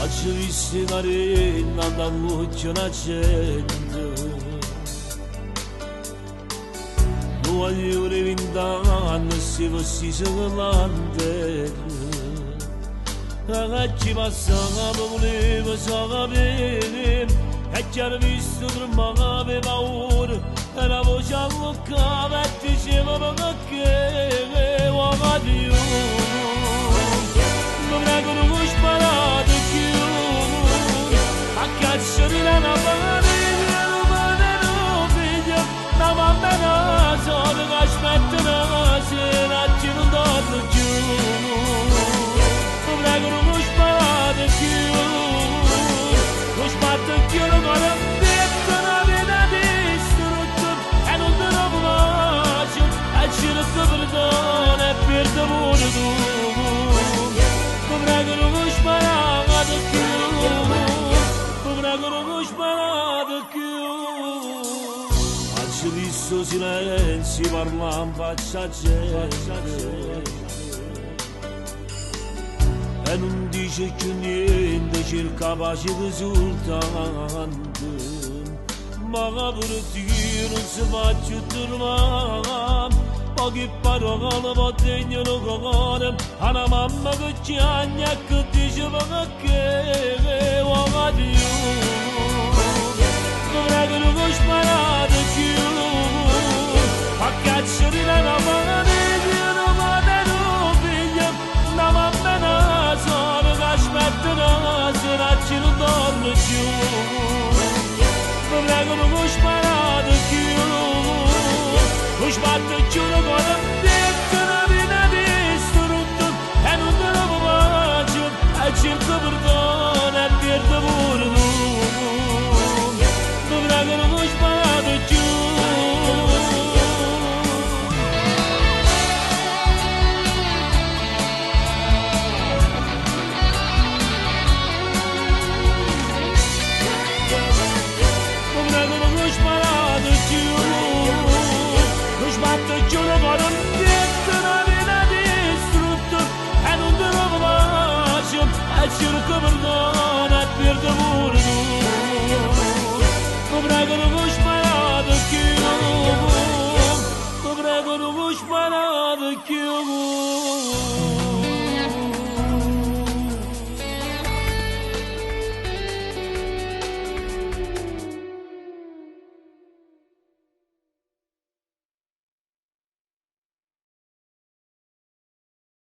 Acı sinarından mucuna cendo Nuagliore vindan si vossi sanglandere Agacci passava volevo sapere E c'era visto tremava paura E la voce alloccava e diceva perché uomo di non prego non vuoi sparare più a cacciare la navale non figlio la mamma non so che aspetta una sera ci non torno giù non prego non vuoi sparare più non sparto più non vuole detto una vita distrutta e non te lo faccio e ci lo perdono e perdo pure tu prego non vuoi sparare più prego non vuoi sparare più faccio visto silenzi parlando faccia gente e non dice più niente cerca pace risultante ma per te non si fa più tornare poche parole ma degnano cuore a una mamma che ci agna che diceva che uomo di non prego non vuoi sparare più a cacciare la mano non vada non figlio la mamma non so che aspetta una sera ci non torno giù non prego non vuoi sparare più non sbatto giù la